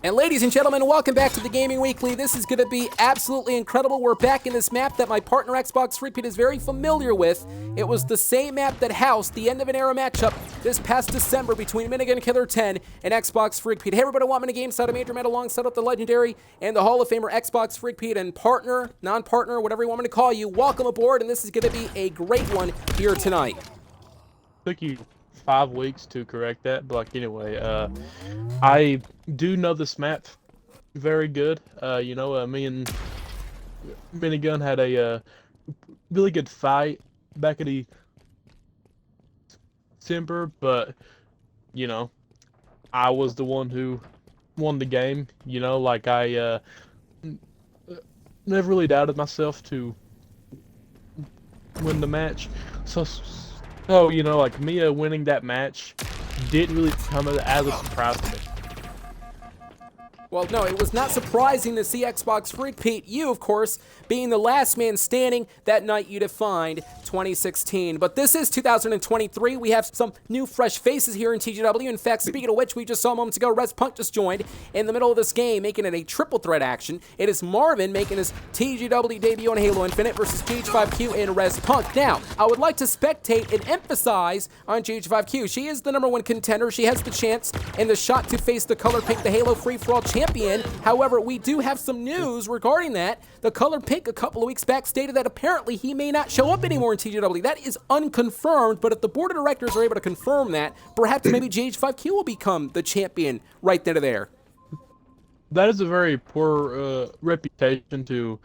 And ladies and gentlemen, welcome back to the Gaming Weekly. This is going to be absolutely incredible. We're back in this map that my partner XboxFreakPete is very familiar with. It was the same map that housed the end of an era matchup this past December between Minigun Killer 10 and XboxFreakPete. Hey everybody, welcome to GameSide. I'm Adrian, alongside of the legendary and the Hall of Famer XboxFreakPete, and partner, non-partner, whatever you want me to call you. Welcome aboard, and this is going to be a great one here tonight. Took you 5 weeks to correct that, but like anyway, I do know this map very good. Me and Minigun had a really good fight back in December, but I was the one who won the game. I never really doubted myself to win the match. So Mia winning that match didn't really come as a surprise to me. Well, no, it was not surprising to see XboxFreakPete, you, of course, being the last man standing that night you defined 2016. But this is 2023. We have some new, fresh faces here in TGW. In fact, speaking of which, we just saw moments ago, Punk just joined in the middle of this game, making it a triple threat action. It is Marvin making his TGW debut on Halo Infinite versus GH5Q and Punk. Now, I would like to spectate and emphasize on GH5Q. She is the #1 contender. She has the chance and the shot to face the Color Pink, the Halo Free-For-All champion. However, we do have some news regarding that. The Color Pink a couple of weeks back stated that apparently he may not show up anymore in TGW. That is unconfirmed, but if the board of directors are able to confirm that, perhaps maybe GH5Q will become the champion right then and there. That is a very poor reputation to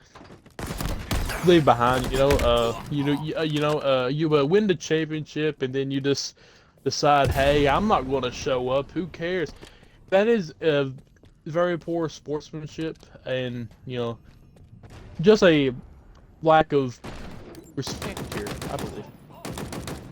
leave behind. You win the championship and then you just decide, hey, I'm not going to show up. Who cares? That is very poor sportsmanship, and just a lack of respect here, I believe.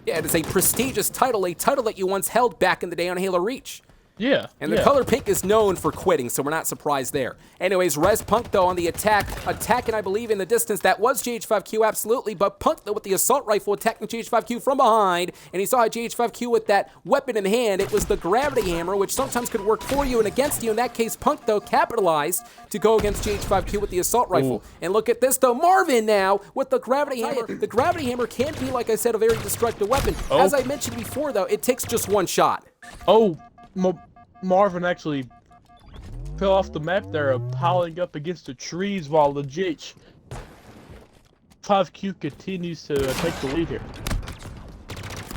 Yeah, it is a prestigious title, a title that you once held back in the day on Halo Reach. Yeah. And the Color Pink is known for quitting, so we're not surprised there. Anyways, Punk, though, on the attacking, I believe, in the distance. That was GH5Q, absolutely, but Punk, though, with the assault rifle, attacking GH5Q from behind, and he saw how GH5Q with that weapon in hand. It was the gravity hammer, which sometimes could work for you and against you. In that case, Punk, though, capitalized to go against GH5Q with the assault rifle. Ooh. And look at this, though, Marvin now with the gravity hammer. The gravity hammer can be, like I said, a very destructive weapon. Oh. As I mentioned before, though, it takes just one shot. Oh, Marvin actually fell off the map there, piling up against the trees while the GH5Q continues to take the lead here.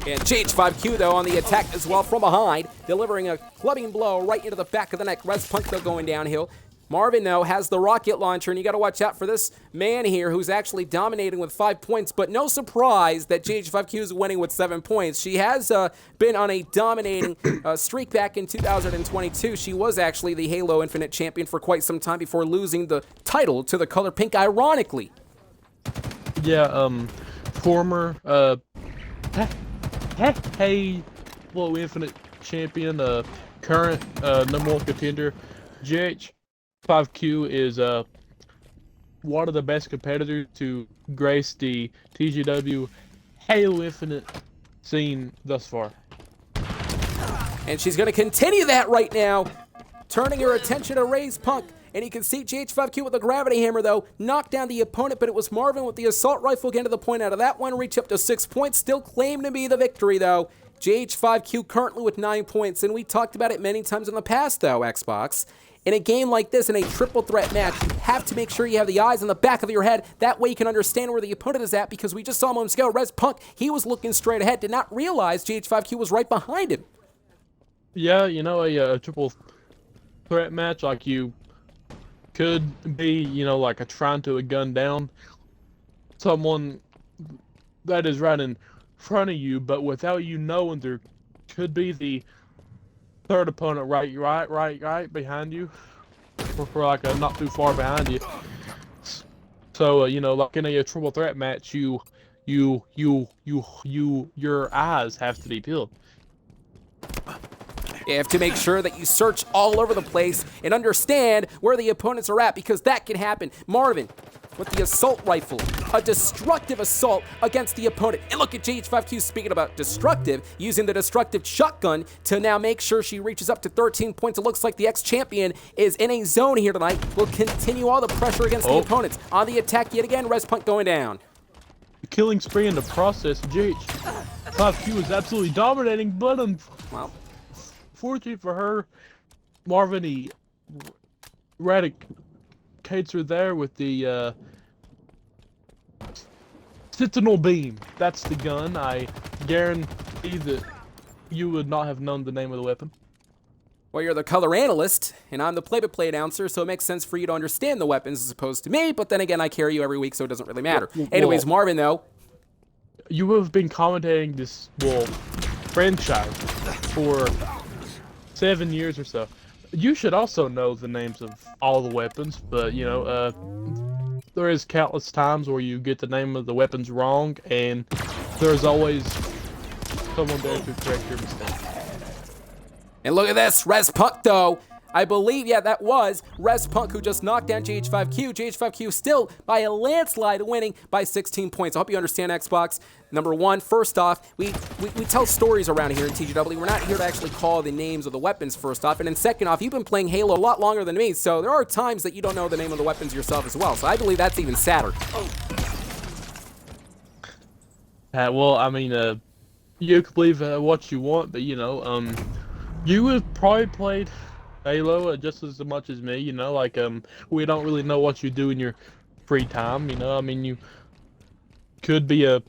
And GH5Q, though, on the attack as well from behind, delivering a clubbing blow right into the back of the neck. Punk, though, going downhill. Marvin, though, has the rocket launcher, and you got to watch out for this man here who's actually dominating with 5 points, but no surprise that GH5Q is winning with 7 points. She has been on a dominating streak back in 2022. She was actually the Halo Infinite champion for quite some time before losing the title to the Color Pink, ironically. Yeah, former Halo Infinite champion, current #1 contender, GH5Q is one of the best competitors to grace the TGW Halo Infinite scene thus far. And she's going to continue that right now, turning her attention to Punk. And you can see GH5Q with the gravity hammer, though, knocked down the opponent, but it was Marvin with the assault rifle getting to the point out of that one, reach up to 6 points, still claim to be the victory, though. GH5Q currently with 9 points, and we talked about it many times in the past, though, Xbox. In a game like this, in a triple threat match, you have to make sure you have the eyes on the back of your head. That way you can understand where the opponent is at, because we just saw moments ago, Punk, he was looking straight ahead, did not realize GH5Q was right behind him. Yeah, a triple threat match, like you could be, like trying to gun down someone that is right in front of you, but without you knowing, there could be the third opponent right behind you, for like not too far behind you. So like in a triple threat match, your eyes have to be peeled. You have to make sure that you search all over the place and understand where the opponents are at, because that can happen. Marvin with the assault rifle. A destructive assault against the opponent. And look at GH5Q, speaking about destructive, using the destructive shotgun to now make sure she reaches up to 13 points. It looks like the ex-champion is in a zone here tonight. Will continue all the pressure against the opponents. On the attack yet again, Respunk going down. Killing spree in the process, GH5Q is absolutely dominating, but fortunately for her, Marvin, he eradicates her there with the Sentinel Beam. That's the gun. I guarantee that you would not have known the name of the weapon. Well, you're the color analyst, and I'm the play-by-play announcer, so it makes sense for you to understand the weapons as opposed to me, but then again, I carry you every week, so it doesn't really matter. Anyways, Marvin, though. You have been commentating this, franchise for 7 years or so. You should also know the names of all the weapons, but, you know, there is countless times where you get the name of the weapons wrong, and there's always someone there to correct your mistake. And look at this, Respunk though. I believe, yeah, that was Respunk who just knocked down GH5Q. GH5Q still by a landslide winning by 16 points. I hope you understand, Xbox. Number one, first off, we tell stories around here in TGW. We're not here to actually call the names of the weapons first off. And then second off, you've been playing Halo a lot longer than me, so there are times that you don't know the name of the weapons yourself as well. So I believe that's even sadder. Well, I mean, you can believe what you want, but, you know, you have probably played Halo just as much as me, you know, like, we don't really know what you do in your free time, you know, I mean, you could be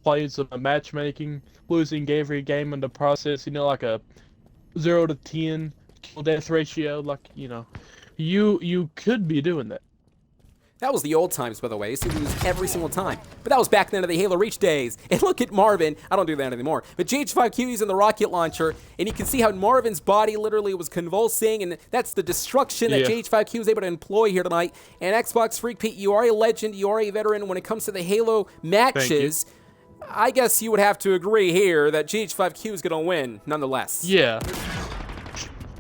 playing some matchmaking, losing every game in the process, you know, like a 0 to 10 kill death ratio, like, you know, you could be doing that. That was the old times, by the way. So we lose every single time. But that was back then of the Halo Reach days. And look at Marvin. I don't do that anymore. But GH5Q using the rocket launcher, and you can see how Marvin's body literally was convulsing, and that's the destruction that GH5Q was able to employ here tonight. And XboxFreakPete, you are a legend. You are a veteran when it comes to the Halo matches. I guess you would have to agree here that GH5Q is going to win, nonetheless. Yeah.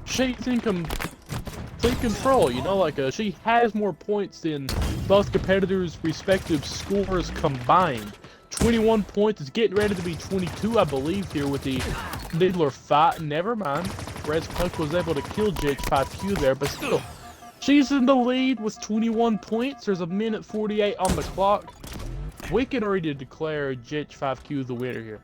She's in control, you know, like, she has more points than both competitors' respective scores combined. 21 points, is getting ready to be 22, I believe, here with the Needler fight. Never mind. Respunk was able to kill GH5Q there, but still, she's in the lead with 21 points. There's a minute 48 on the clock. We can already declare GH5Q the winner here.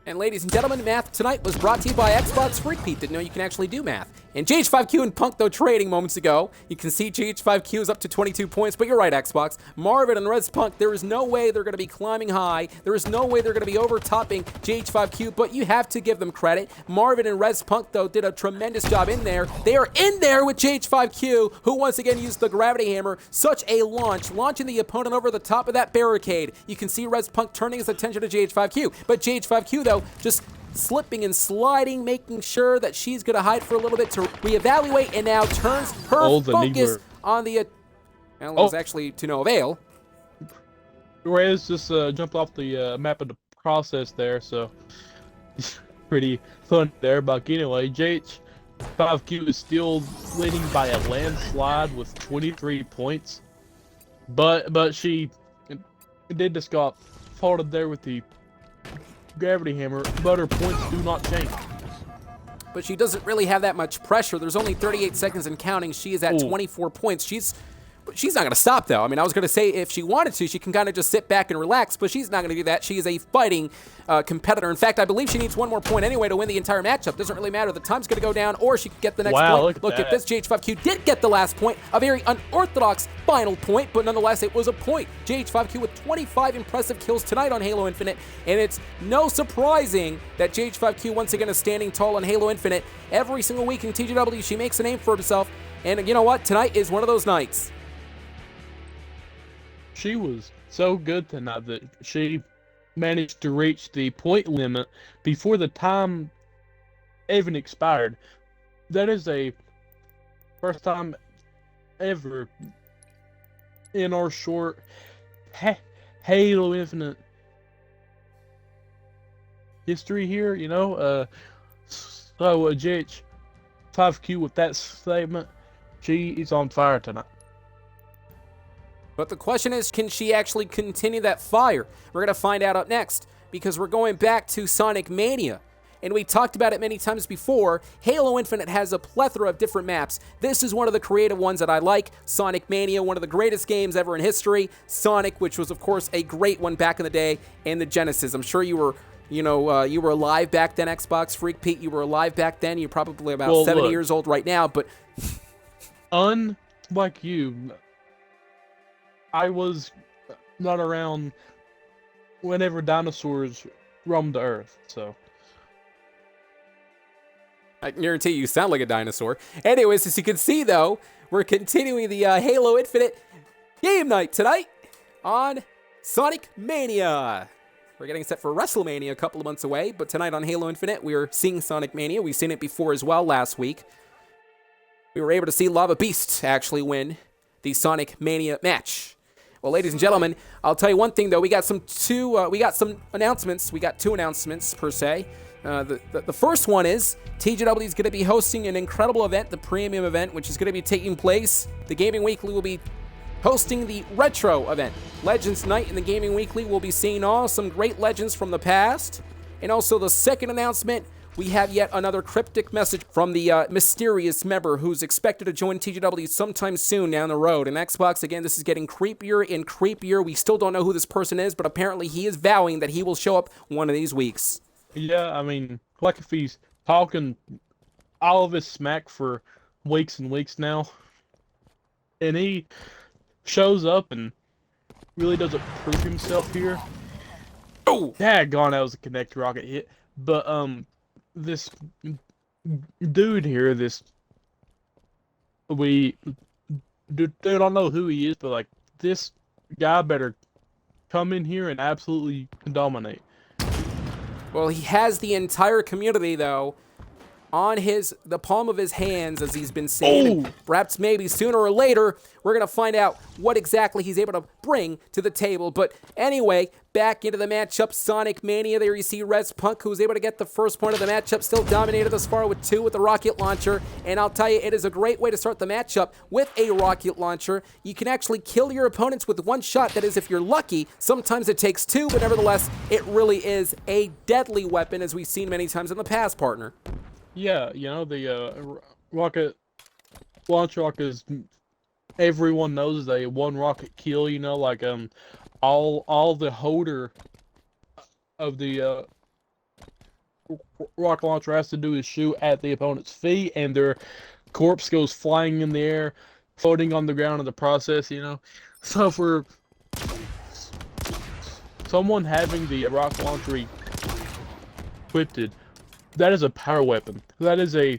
And ladies and gentlemen, math tonight was brought to you by XboxFreakPete. Didn't know you can actually do math. And GH5Q and Punk, though, trading moments ago. You can see GH5Q is up to 22 points, but you're right, Xbox. Marvin and Respunk, there is no way they're going to be climbing high. There is no way they're going to be overtopping GH5Q, but you have to give them credit. Marvin and Respunk, though, did a tremendous job in there. They are in there with GH5Q, who once again used the gravity hammer. Such a launch, launching the opponent over the top of that barricade. You can see Respunk turning his attention to GH5Q, but GH5Q, though, just slipping and sliding, making sure that she's going to hide for a little bit to reevaluate, and now turns her focus on the... Well, it was actually to no avail. Reyes just jumped off the map of the process there, so pretty fun there. But anyway, GH5Q is still leading by a landslide with 23 points. But she did just got faulted there with the gravity hammer, but her points do not change. But she doesn't really have that much pressure. There's only 38 seconds and counting. She is at 24 points. She's not going to stop, though. I mean, I was going to say if she wanted to, she can kind of just sit back and relax, but she's not going to do that. She is a fighting competitor. In fact, I believe she needs one more point anyway to win the entire matchup. Doesn't really matter. The time's going to go down, or she could get the next point. Look at this. GH5Q did get the last point. A very unorthodox final point, but nonetheless, it was a point. GH5Q with 25 impressive kills tonight on Halo Infinite, and it's no surprising that GH5Q once again is standing tall on Halo Infinite. Every single week in TGW, she makes a name for herself, and you know what? Tonight is one of those nights. She was so good tonight that she managed to reach the point limit before the time even expired. That is a first time ever in our short Halo Infinite history here, you know. So GH5Q with that statement, she is on fire tonight. But the question is, can she actually continue that fire? We're going to find out up next, because we're going back to Sonic Mania. And we talked about it many times before. Halo Infinite has a plethora of different maps. This is one of the creative ones that I like. Sonic Mania, one of the greatest games ever in history. Sonic, which was, of course, a great one back in the day, and the Genesis. I'm sure you were, you were alive back then, Xbox Freak Pete. You were alive back then. You're probably about 70 years old right now, but... Unlike you, I was not around whenever dinosaurs roamed the Earth, so... I guarantee you sound like a dinosaur. Anyways, as you can see, though, we're continuing the Halo Infinite game night tonight on Sonic Mania. We're getting set for WrestleMania a couple of months away, but tonight on Halo Infinite, we're seeing Sonic Mania. We've seen it before as well last week. We were able to see Lava Beast actually win the Sonic Mania match. Well, ladies and gentlemen, I'll tell you one thing, though. We got some announcements. We got two announcements, per se. The first one is TGW is going to be hosting an incredible event, the premium event, which is going to be taking place. The Gaming Weekly will be hosting the Retro event. Legends Night in the Gaming Weekly will be seeing some great legends from the past. And also the second announcement, we have yet another cryptic message from the mysterious member who's expected to join TGW sometime soon down the road. And Xbox, again, this is getting creepier and creepier. We still don't know who this person is, but apparently he is vowing that he will show up one of these weeks. Yeah, I mean, like if he's talking all of his smack for weeks and weeks now, and he shows up and really doesn't prove himself here. Oh! Daggone, that was a connect rocket hit. But, this dude here, we don't know who he is, but, like, this guy better come in here and absolutely dominate. Well, he has the entire community, though, on the palm of his hands, as he's been saying. And perhaps maybe sooner or later, we're going to find out what exactly he's able to bring to the table. But anyway, back into the matchup, Sonic Mania. There you see Res Punk, who's able to get the first point of the matchup, still dominated thus far with 2 with the rocket launcher. And I'll tell you, it is a great way to start the matchup with a rocket launcher. You can actually kill your opponents with one shot. That is, if you're lucky. Sometimes it takes 2, but nevertheless, it really is a deadly weapon, as we've seen many times in the past, partner. Yeah, you know, the rocket launcher, is everyone knows is a one rocket kill, you know, like all the holder of the rocket launcher has to do is shoot at the opponent's feet, and their corpse goes flying in the air, floating on the ground in the process, you know. So for someone having the rocket launcher equipped, that is a power weapon. That is a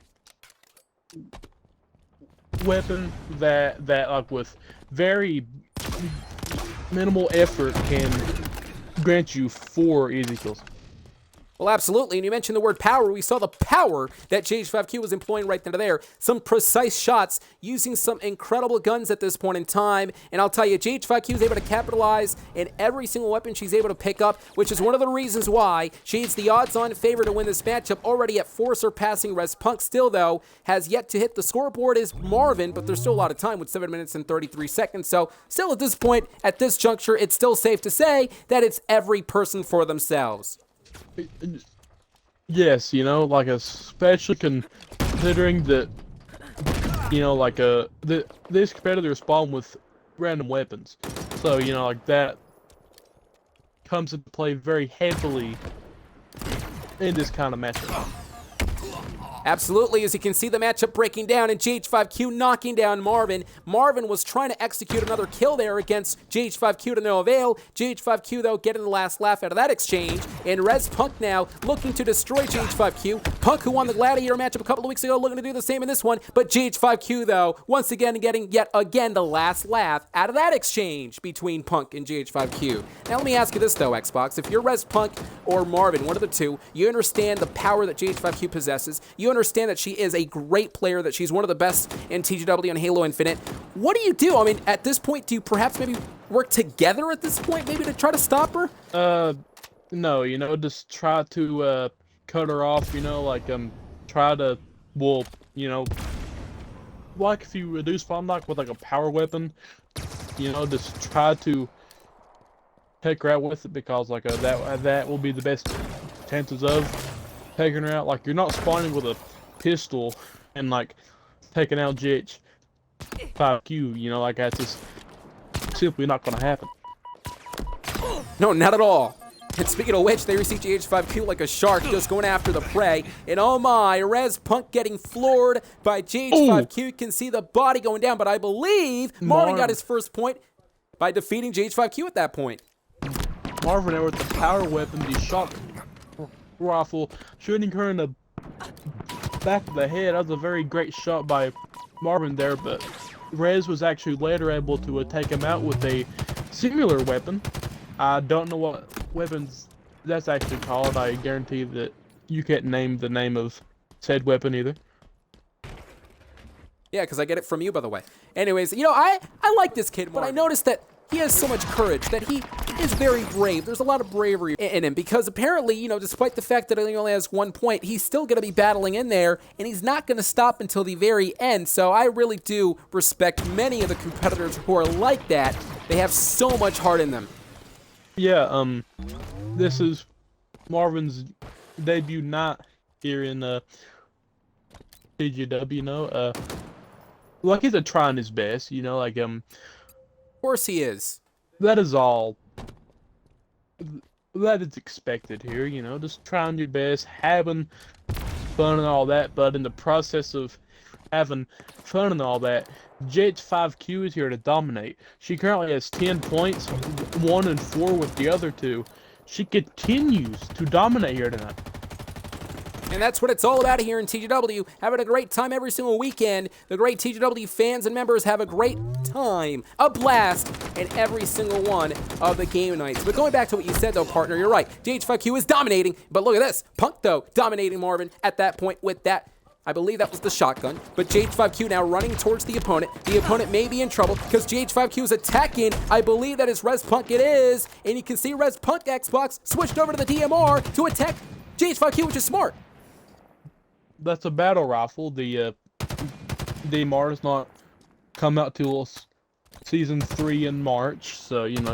weapon that like with very minimal effort can grant you 4 easy kills. Well, absolutely, and you mentioned the word power. We saw the power that GH5Q was employing right there. Some precise shots using some incredible guns at this point in time, and I'll tell you, GH5Q is able to capitalize in every single weapon she's able to pick up, which is one of the reasons why she's the odds-on favorite to win this matchup, already at 4, surpassing Res Punk. Still, though, has yet to hit the scoreboard is Marvin, but there's still a lot of time with 7 minutes and 33 seconds, so still at this point, at this juncture, it's still safe to say that it's every person for themselves. Yes, you know, like especially considering that, you know, like this competitor spawn with random weapons, so you know, like that comes into play very heavily in this kind of matchup. Absolutely, as you can see the matchup breaking down and GH5Q knocking down Marvin. Marvin was trying to execute another kill there against GH5Q to no avail. GH5Q, though, getting the last laugh out of that exchange. And Res Punk now looking to destroy GH5Q. Punk, who won the Gladiator matchup a couple of weeks ago, looking to do the same in this one. But GH5Q, though, once again getting yet again the last laugh out of that exchange between Punk and GH5Q. Now, let me ask you this, though, Xbox. If you're Res Punk or Marvin, one of the two, you understand the power that GH5Q possesses. You understand that she is a great player, that she's one of the best in TGW and Halo Infinite. What do you do? I mean, at this point, do you perhaps maybe work together at this point, maybe to try to stop her? No, you know, just try to cut her off, you know, like try to, well, you know, like if you reduce spawn knock with like a power weapon, you know, just try to take her out with it, because like that will be the best chances of taking her out. Like, you're not spawning with a pistol and like taking out GH5Q, you know, like that's just simply not gonna happen. No, not at all. And speaking of which, there you see GH5Q like a shark just going after the prey. And oh my, Res Punk getting floored by GH5Q. You can see the body going down, but I believe Marvin got his first point by defeating GH5Q at that point. Marvin there with the power weapon, the shock rifle, shooting her in the back of the head. That was a very great shot by Marvin there, but Rez was actually later able to take him out with a similar weapon. I don't know what weapons that's actually called. I guarantee that you can't name the name of said weapon either. Yeah, because I get it from you, by the way. Anyways, you know, I like this kid, but I noticed that he has so much courage, that he is very brave. There's a lot of bravery in him, because apparently, you know, despite the fact that he only has 1 point, he's still going to be battling in there, and he's not going to stop until the very end. So I really do respect many of the competitors who are like that. They have so much heart in them. Yeah, this is Marvin's debut night here in TGW, you know. Like, he's trying his best, you know, like Of course he is. that is all that is expected here, you know, just trying your best, having fun and all that, but in the process of having fun and all that, JH5Q is here to dominate. She currently has 10 points, 1 and 4 with the other two. She continues to dominate here tonight. And that's what it's all about here in TGW. Having a great time every single weekend. The great TGW fans and members have a great time, a blast, in every single one of the game nights. But going back to what you said, though, partner, you're right. JH5Q is dominating, but look at this. Punk, though, dominating Marvin at that point with that. I believe that was the shotgun, but JH5Q now running towards the opponent. The opponent may be in trouble because JH5Q is attacking. I believe that is Res Punk. It is. And you can see Res Punk Xbox switched over to the DMR to attack JH5Q, which is smart. That's a battle rifle. The DMR does not come out till season 3 in March, so you know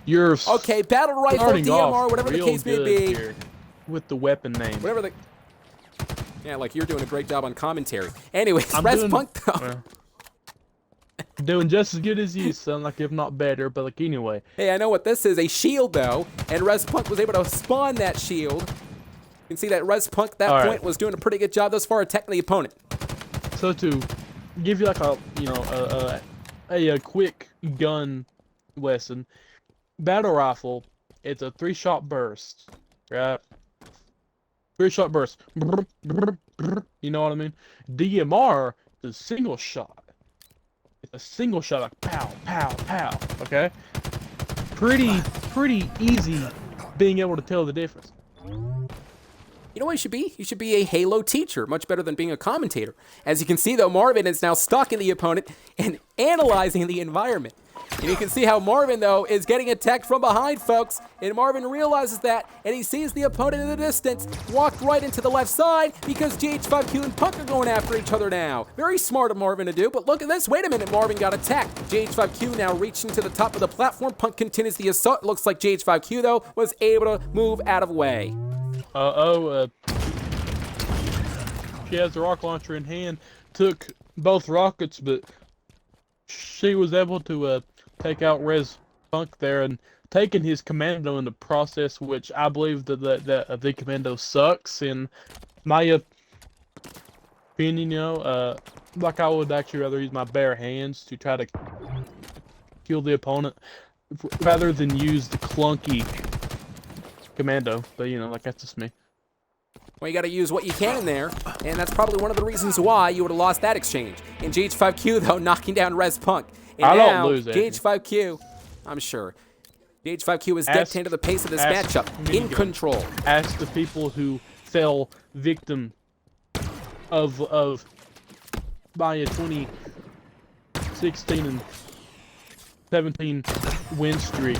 you're okay. Battle rifle, DMR, whatever the case may be. With the weapon name. Whatever the. Yeah, like you're doing a great job on commentary. Anyways, Res Punk though. Well, doing just as good as you, son, like if not better, but like anyway. Hey, I know what this is, a shield though, and Res Punk was able to spawn that shield. You can see that Res Punk at that point was doing a pretty good job thus far attacking the opponent. So to give you like a, you know, a quick gun lesson, battle rifle, it's a 3-shot burst, right? 3-shot burst. You know what I mean? DMR is a single shot. It's a single shot, like pow, pow, pow. Okay? Pretty easy being able to tell the difference. You know what you should be? You should be a Halo teacher, much better than being a commentator. As you can see, though, Marvin is now stalking the opponent and analyzing the environment. And you can see how Marvin, though, is getting attacked from behind, folks. And Marvin realizes that, and he sees the opponent in the distance, walked right into the left side because JH5Q and Punk are going after each other now. Very smart of Marvin to do, but look at this. Wait a minute, Marvin got attacked. JH5Q now reaching to the top of the platform. Punk continues the assault. Looks like JH5Q, though, was able to move out of the way. She has the rocket launcher in hand, took both rockets, but she was able to take out Res Punk there and taking his commando in the process, which I believe that the commando sucks in my opinion. You know, like I would actually rather use my bare hands to try to kill the opponent rather than use the clunky commando. But you know, like that's just me. Well, you got to use what you can in there, and that's probably one of the reasons why you would have lost that exchange. And GH5Q, though, knocking down Res Punk. And I now, don't lose that. GH5Q, I'm sure. GH5Q is dictating to the pace of this matchup. In control. Ask the people who fell victim of by a 2016 and 17 win streak.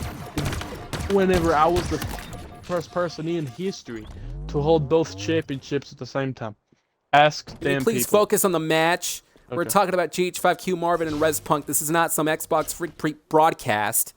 Whenever I was the first person in history to hold both championships at the same time. Ask them. Please people. focus on the match. We're talking about GH5Q, Marvin, and Rez Punk. This is not some Xbox Freak Pete broadcast.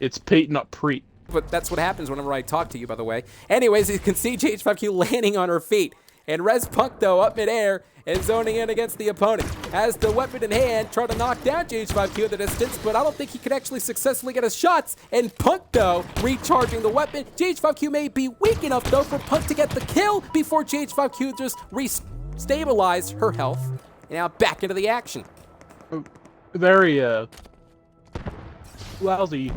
It's Pete, not Preet. But that's what happens whenever I talk to you, by the way. Anyways, you can see GH5Q landing on her feet. And Rez Punk, though, up midair and zoning in against the opponent. Has the weapon in hand, trying to knock down GH5Q at the distance, but I don't think he could actually successfully get his shots. And Punk, though, recharging the weapon. GH5Q may be weak enough, though, for Punk to get the kill before GH5Q just restabilized her health. And now back into the action. Very, lousy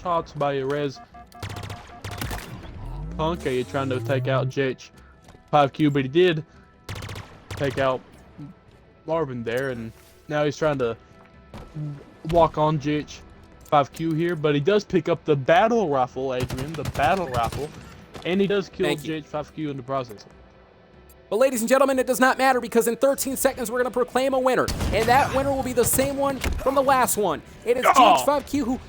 shots by Rez Punk. Are you trying to take out GH5Q? But he did take out Marvin there, and now he's trying to walk on GH5Q here. But he does pick up the battle rifle, Adrian, the battle rifle, and he does kill GH5Q in the process. But ladies and gentlemen, it does not matter because in 13 seconds we're going to proclaim a winner. And that winner will be the same one from the last one. It is GH5Q who,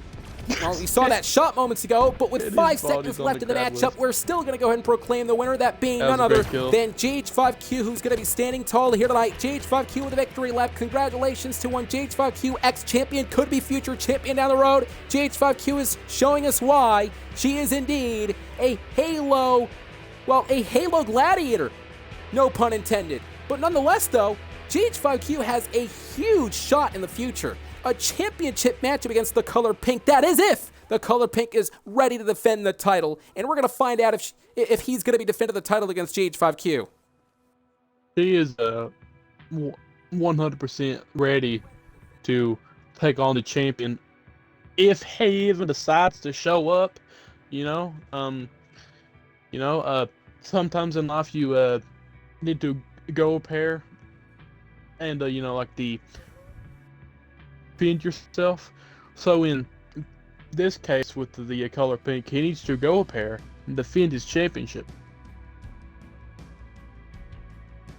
well, we saw that shot moments ago, but with 5 seconds left in the matchup, we're still going to go ahead and proclaim the winner, that being none other than GH5Q, who's going to be standing tall here tonight. GH5Q with a victory lap. Congratulations to one GH5Q, ex-champion, could be future champion down the road. GH5Q is showing us why she is indeed a Halo gladiator. No pun intended. But nonetheless, though, GH5Q has a huge shot in the future. A championship matchup against the Color Pink. That is if the Color Pink is ready to defend the title. And we're going to find out if he's going to be defending the title against GH5Q. He is 100% ready to take on the champion if he even decides to show up. Sometimes in life you need to go a pair and defend yourself. So in this case with the Color Pink, he needs to go a pair and defend his championship.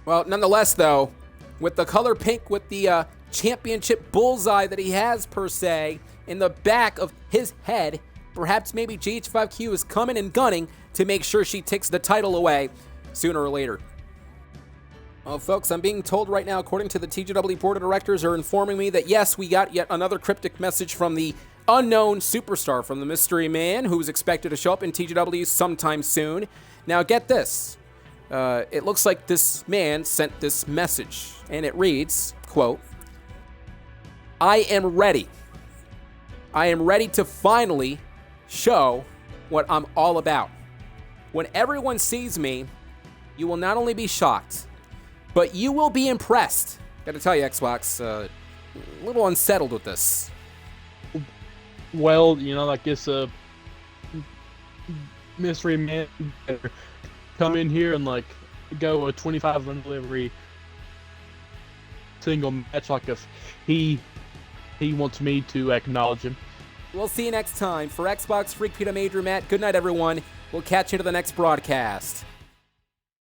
Well, nonetheless, though, with the Color Pink, with the championship bullseye that he has, per se, in the back of his head, perhaps maybe GH5Q is coming and gunning to make sure she takes the title away sooner or later. Well, folks, I'm being told right now, according to the TGW Board of Directors, are informing me that, yes, we got yet another cryptic message from the unknown superstar, from the mystery man, who is expected to show up in TGW sometime soon. Now, get this. It looks like this man sent this message, and it reads, quote, "I am ready. I am ready to finally show what I'm all about. When everyone sees me, you will not only be shocked, but you will be impressed." Gotta tell you, Xbox, a little unsettled with this. Well, like this mystery man come in here and go a 25 run delivery single match, if he wants me to acknowledge him. We'll see you next time. For Xbox Freak Pete, I'm Adrian Matt. Good night, everyone. We'll catch you to the next broadcast.